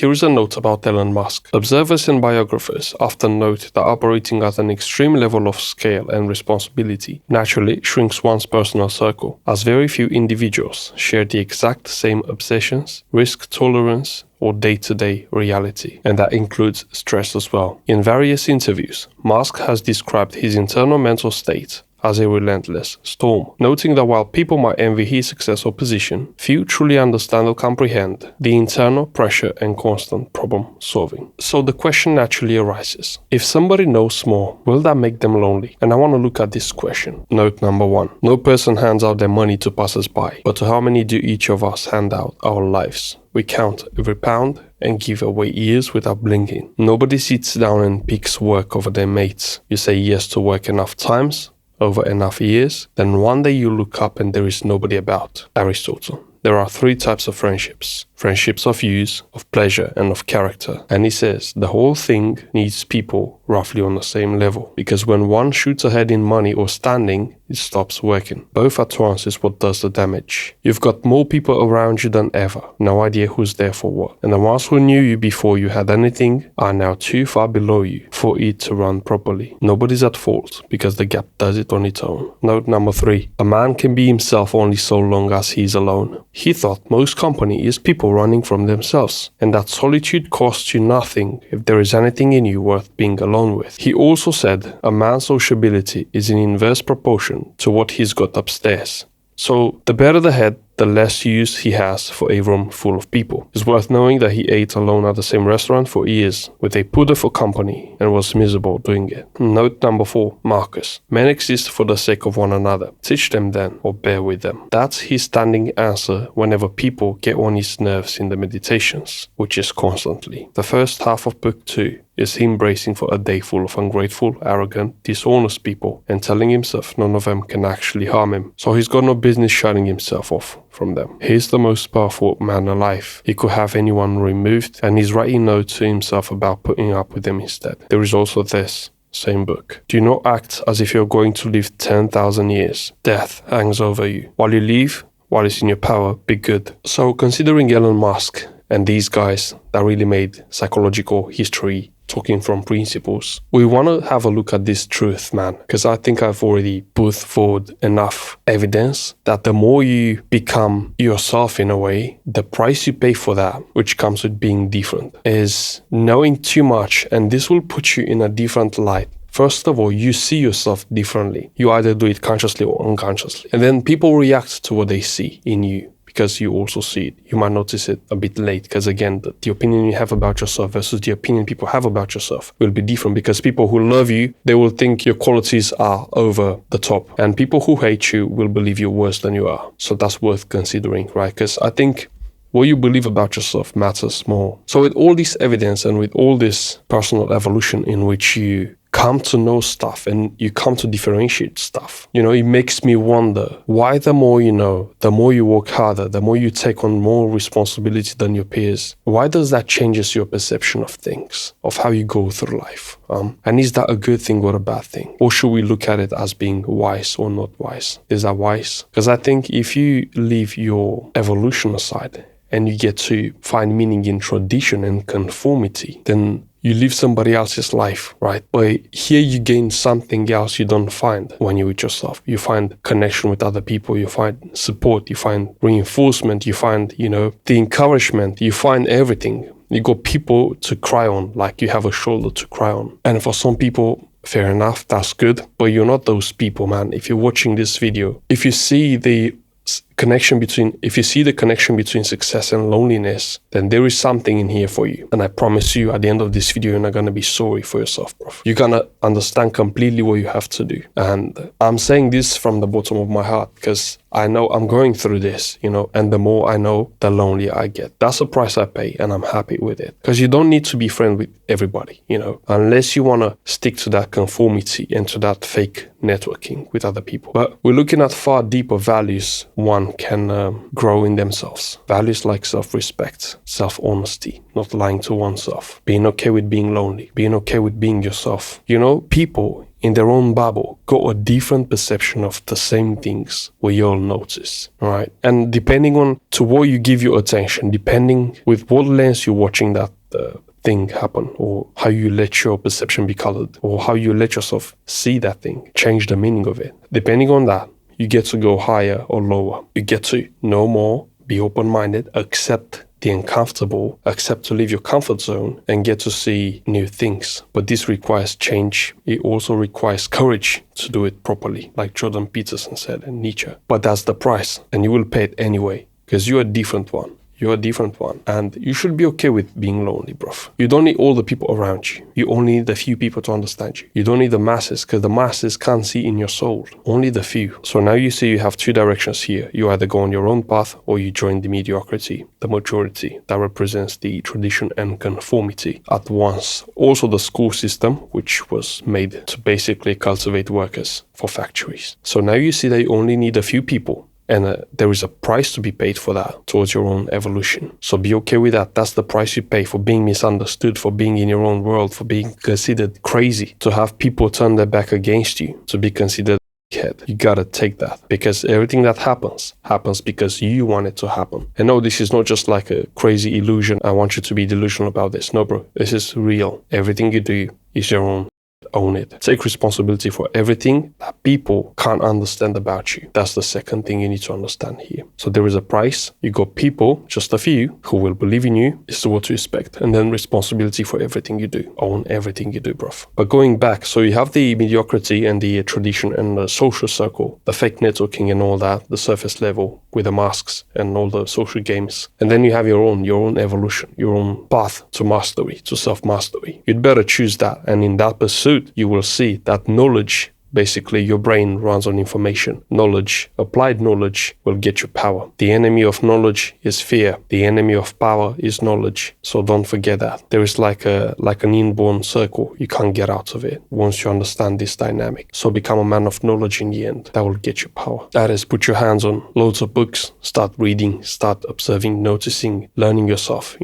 Here is a note about Elon Musk. Observers and biographers often note that operating at an extreme level of scale and responsibility naturally shrinks one's personal circle, as very few individuals share the exact same obsessions, risk tolerance, or day-to-day reality, and that includes stress as well. In various interviews, Musk has described his internal mental state as a relentless storm, noting that while people might envy his success or position, few truly understand or comprehend the internal pressure and constant problem solving. So the question naturally arises, if somebody knows more, will that make them lonely? And I want to look at this question. Note number 1. No person hands out their money to passers-by, but to how many do each of us hand out our lives? We count every pound and give away years without blinking. Nobody sits down and picks work over their mates. You say yes to work enough times, over enough years, then one day you look up and there is nobody about. Aristotle. There are 3 types of friendships. Friendships of use, of pleasure, and of character. And he says the whole thing needs people roughly on the same level. Because when one shoots ahead in money or standing, it stops working. Both at once is what does the damage. You've got more people around you than ever. No idea who's there for what. And the ones who knew you before you had anything are now too far below you for it to run properly. Nobody's at fault because the gap does it on its own. Note number 3. A man can be himself only so long as he's alone. He thought most company is people running from themselves, and that solitude costs you nothing if there is anything in you worth being alone with. He also said a man's sociability is in inverse proportion to what he's got upstairs. So the better the head, the less use he has for a room full of people. It's worth knowing that he ate alone at the same restaurant for years with a poodle for company and was miserable doing it. Note number 4. Marius. Men exist for the sake of one another. Teach them then, or bear with them. That's his standing answer whenever people get on his nerves in the meditations, which is constantly. The first half of book 2 is him bracing for a day full of ungrateful, arrogant, dishonest people and telling himself none of them can actually harm him. So he's got no business shutting himself off from them. He's the most powerful man alive. He could have anyone removed, and he's writing notes to himself about putting up with them instead. There is also this same book. Do not act as if you're going to live 10,000 years. Death hangs over you. While you live, while it's in your power, be good. So considering Elon Musk and these guys that really made psychological history talking from principles, we want to have a look at this truth, man, because I think I've already put forward enough evidence that the more you become yourself in a way, the price you pay for that, which comes with being different, is knowing too much, and this will put you in a different light. First of all, you see yourself differently. You either do it consciously or unconsciously. And then people react to what they see in you, because you also see it. You might notice it a bit late, because again, the opinion you have about yourself versus the opinion people have about yourself will be different, because people who love you, they will think your qualities are over the top, and people who hate you will believe you're worse than you are. So that's worth considering, right? Because I think what you believe about yourself matters more. So with all this evidence and with all this personal evolution in which you come to know stuff and you come to differentiate stuff, it makes me wonder why the more you know, the more you work harder, the more you take on more responsibility than your peers. Why does that changes your perception of things, of how you go through life? And is that a good thing or a bad thing? Or should we look at it as being wise or not wise? Is that wise? Because I think if you leave your evolution aside and you get to find meaning in tradition and conformity, then you live somebody else's life, right? But here you gain something else you don't find when you're with yourself. You find connection with other people, you find support, you find reinforcement, you find, the encouragement, you find everything. You got people to cry on, like you have a shoulder to cry on. And for some people, fair enough, that's good, but you're not those people, man. If you're watching this video, if you see the connection between success and loneliness, then there is something in here for you. And I promise you, at the end of this video, you're not going to be sorry for yourself, bro. You're going to understand completely what you have to do. And I'm saying this from the bottom of my heart because I know I'm going through this, and the more I know, the lonelier I get. That's the price I pay, and I'm happy with it. Because you don't need to be friends with everybody, unless you want to stick to that conformity and to that fake networking with other people. But we're looking at far deeper values one can grow in themselves. Values like self-respect, self-honesty, not lying to oneself, being okay with being lonely, being okay with being yourself. People in their own bubble, got a different perception of the same things we all notice, right? And depending on to what you give your attention, depending with what lens you're watching that thing happen, or how you let your perception be colored, or how you let yourself see that thing, change the meaning of it. Depending on that, you get to go higher or lower. You get to know more, be open-minded, accept the uncomfortable, accept to leave your comfort zone and get to see new things. But this requires change. It also requires courage to do it properly, like Jordan Peterson said and Nietzsche. But that's the price, and you will pay it anyway, because you're a different one. You're a different one. And you should be okay with being lonely, bro. You don't need all the people around you. You only need the few people to understand you. You don't need the masses, because the masses can't see in your soul. Only the few. So now you see you have two directions here. You either go on your own path or you join the mediocrity, the majority that represents the tradition and conformity at once. Also the school system, which was made to basically cultivate workers for factories. So now you see that you only need a few people. And there is a price to be paid for that towards your own evolution. So be okay with that. That's the price you pay for being misunderstood, for being in your own world, for being considered crazy, to have people turn their back against you, to be considered a head. You gotta take that, because everything that happens because you want it to happen. And no, this is not just like a crazy illusion. I want you to be delusional about this. No, bro, this is real. Everything you do is your own. Own it. Take responsibility for everything that people can't understand about you. That's the second thing you need to understand here. So there is a price. You got people, just a few, who will believe in you. This is what to expect. And then responsibility for everything you do. Own everything you do, bruv. But going back, so you have the mediocrity and the tradition and the social circle, the fake networking and all that, the surface level with the masks and all the social games. And then you have your own evolution, your own path to mastery, to self-mastery. You'd better choose that. And in that pursuit, you will see that knowledge, basically your brain runs on information. Knowledge, applied knowledge, will get you power. The enemy of knowledge is fear. The enemy of power is knowledge. So don't forget that. There is like an inborn circle. You can't get out of it once you understand this dynamic. So become a man of knowledge in the end. That will get you power. That is, put your hands on loads of books, start reading, start observing, noticing, learning yourself,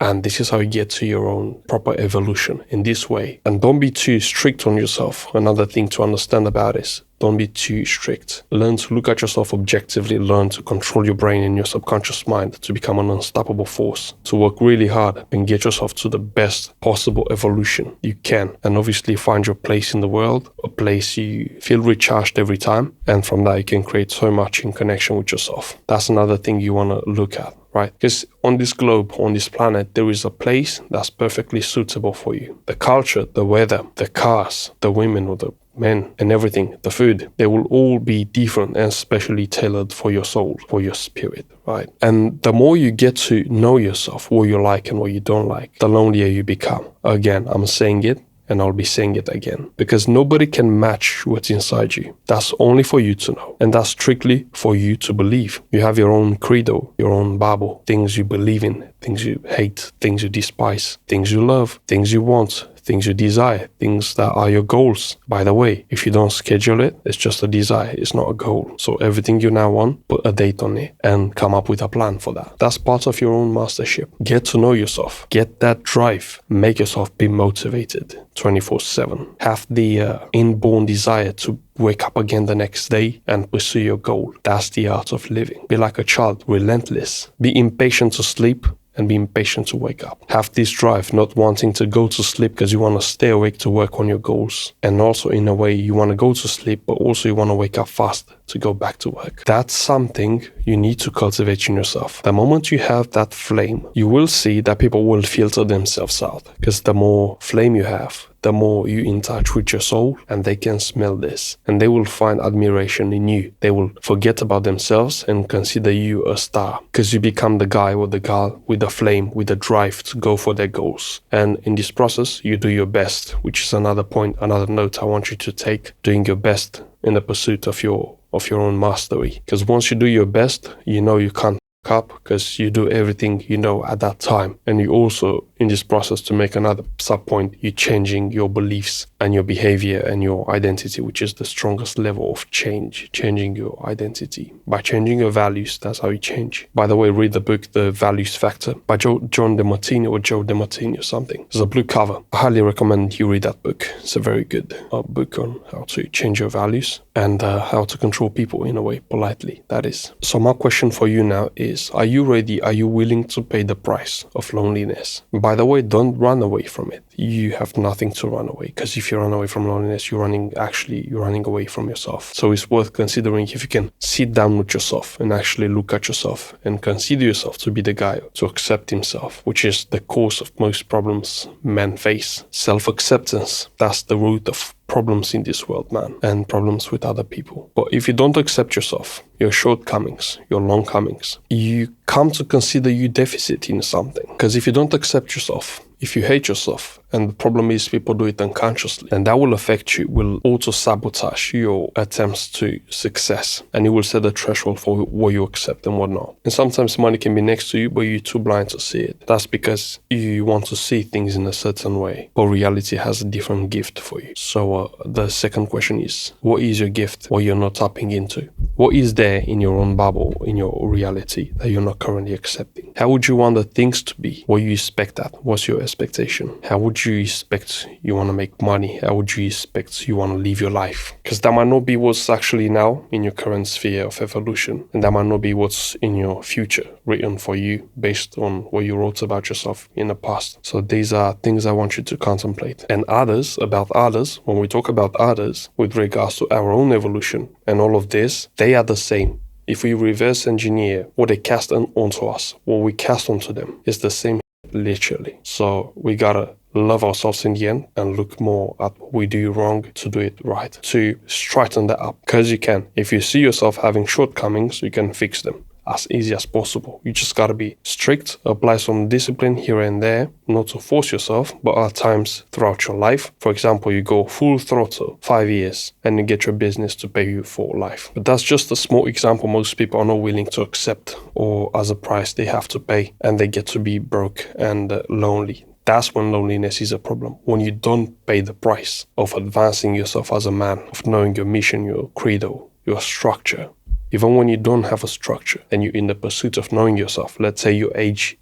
and this is how you get to your own proper evolution in this way. And don't be too strict on yourself. Another thing to understand about is, don't be too strict. Learn to look at yourself objectively. Learn to control your brain and your subconscious mind to become an unstoppable force. To work really hard and get yourself to the best possible evolution you can. And obviously find your place in the world, a place you feel recharged every time. And from that you can create so much in connection with yourself. That's another thing you want to look at, right? Because on this globe, on this planet, there is a place that's perfectly suitable for you. The culture, the weather, the cars, the women or the men and everything, the food, they will all be different and specially tailored for your soul, for your spirit, right? And the more you get to know yourself, what you like and what you don't like, the lonelier you become. Again, I'm saying it and I'll be saying it again, because nobody can match what's inside you. That's only for you to know, and that's strictly for you to believe. You have your own credo, your own Bible, things you believe in, things you hate, things you despise, things you love, things you want, things you desire, things that are your goals. By the way, if you don't schedule it, it's just a desire, it's not a goal. So everything you now want, put a date on it and come up with a plan for that. That's part of your own mastership. Get to know yourself. Get that drive. Make yourself be motivated 24/7. Have the inborn desire to wake up again the next day and pursue your goal. That's the art of living. Be like a child, relentless. Be impatient to sleep and be impatient to wake up. Have this drive, not wanting to go to sleep because you want to stay awake to work on your goals. And also in a way you want to go to sleep, but also you want to wake up fast to go back to work. That's something you need to cultivate in yourself. The moment you have that flame, you will see that people will filter themselves out, because the more flame you have, the more you in touch with your soul, and they can smell this and they will find admiration in you. They will forget about themselves and consider you a star, because you become the guy or the girl with the flame, with the drive to go for their goals. And in this process, you do your best, which is another point, another note I want you to take. Doing your best in the pursuit of your own mastery. Because once you do your best, you can't up, because you do everything at that time, and you also in this process, to make another sub-point, you're changing your beliefs and your behavior and your identity, which is the strongest level of change, changing your identity. By changing your values, that's how you change. By the way, read the book, The Values Factor, by Joe DeMartini or something. There's a blue cover. I highly recommend you read that book. It's a very good book on how to change your values and how to control people in a way, politely, that is. So my question for you now is, are you ready? Are you willing to pay the price of loneliness? By the way, don't run away from it. You have nothing to run away, because if you run away from loneliness, you're running away from yourself. So it's worth considering if you can sit down with yourself and actually look at yourself and consider yourself to be the guy to accept himself, which is the cause of most problems men face. Self-acceptance, that's the root of problems in this world, man, and problems with other people. But if you don't accept yourself, your shortcomings, your longcomings, you come to consider you deficit in something. Because if you don't accept yourself, if you hate yourself, and the problem is people do it unconsciously, and that will affect you, will also sabotage your attempts to success, and it will set a threshold for what you accept and what not. And sometimes money can be next to you, but you're too blind to see it. That's because you want to see things in a certain way, but reality has a different gift for you. So the second question is, what is your gift, what you're not tapping into? What is there in your own bubble, in your reality, that you're not currently accepting? How would you want the things to be? What you expect that? What's your expectation? How would you expect you want to make money? How would you expect you want to live your life? Because that might not be what's actually now in your current sphere of evolution, and that might not be what's in your future written for you based on what you wrote about yourself in the past. So these are things I want you to contemplate. And about others, when we talk about others with regards to our own evolution and all of this, they are the same. If we reverse engineer what they cast onto us, what we cast onto them, is the same, literally. So we gotta love ourselves in the end and look more at what we do wrong to do it right, to straighten that up. Because you can. If you see yourself having shortcomings, you can fix them as easy as possible. You just gotta be strict, apply some discipline here and there, not to force yourself, but at times throughout your life. For example, you go full throttle 5 years and you get your business to pay you for life. But that's just a small example most people are not willing to accept, or as a price they have to pay, and they get to be broke and lonely. That's when loneliness is a problem. When you don't pay the price of advancing yourself as a man, of knowing your mission, your credo, your structure. Even when you don't have a structure and you're in the pursuit of knowing yourself, let's say your age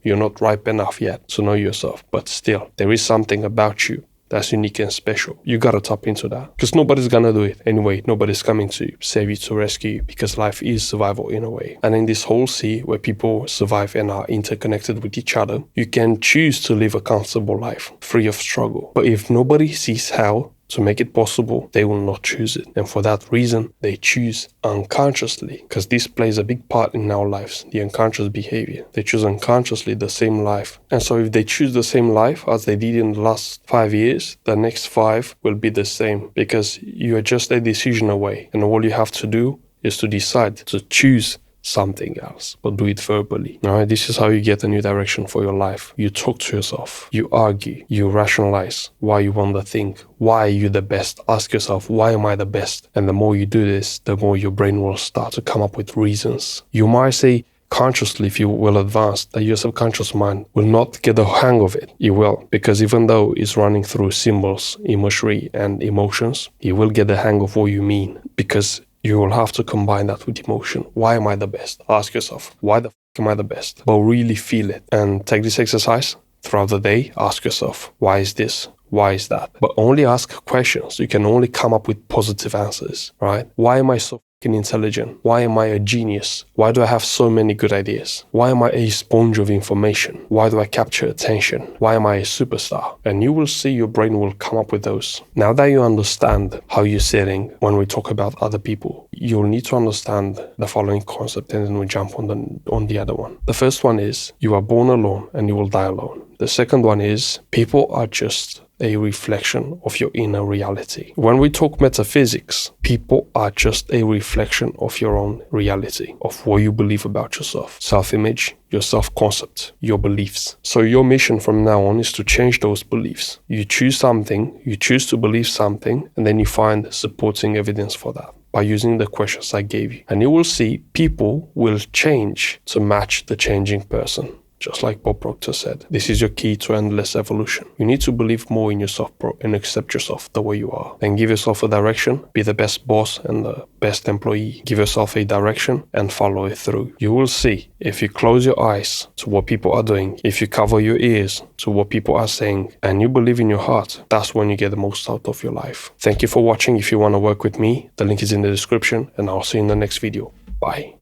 you're not ripe enough yet to know yourself, but still, there is something about you that's unique and special. You gotta tap into that, because nobody's gonna do it anyway. Nobody's coming to save you, to rescue you, because life is survival in a way. And in this whole sea where people survive and are interconnected with each other, you can choose to live a comfortable life, free of struggle. But if nobody sees how to make it possible, they will not choose it. And for that reason, they choose unconsciously, because this plays a big part in our lives, the unconscious behavior. They choose unconsciously the same life. And so if they choose the same life as they did in the last 5 years, the next 5 will be the same, because you are just a decision away. And all you have to do is to decide to choose something else, but do it verbally. All right, this is how you get a new direction for your life. You talk to yourself, you argue, you rationalize why you want the thing, why are you the best. Ask yourself, why am I the best? And the more you do this, the more your brain will start to come up with reasons. You might say consciously, if you will advance, that your subconscious mind will not get the hang of it. You will, because even though it's running through symbols, imagery, and emotions, you will get the hang of what you mean, because you will have to combine that with emotion. Why am I the best? Ask yourself, why the am I the best? But really feel it, and take this exercise throughout the day. Ask yourself, why is this? Why is that? But only ask questions. You can only come up with positive answers, right? Why am I so intelligent? Why am I a genius? Why do I have so many good ideas? Why am I a sponge of information? Why do I capture attention? Why am I a superstar? And you will see your brain will come up with those. Now that you understand how you're sitting when we talk about other people, you'll need to understand the following concept, and then we jump on the other one. The first one is, you are born alone and you will die alone. The second one is, people are just a reflection of your inner reality. When we talk metaphysics, people are just a reflection of your own reality, of what you believe about yourself. Self-image, your self-concept, your beliefs. So your mission from now on is to change those beliefs. You choose something, you choose to believe something, and then you find supporting evidence for that by using the questions I gave you. And you will see people will change to match the changing person. Just like Bob Proctor said, this is your key to endless evolution. You need to believe more in yourself, bro, and accept yourself the way you are. Then give yourself a direction, be the best boss and the best employee. Give yourself a direction and follow it through. You will see, if you close your eyes to what people are doing, if you cover your ears to what people are saying, and you believe in your heart, that's when you get the most out of your life. Thank you for watching. If you want to work with me, the link is in the description, and I'll see you in the next video. Bye.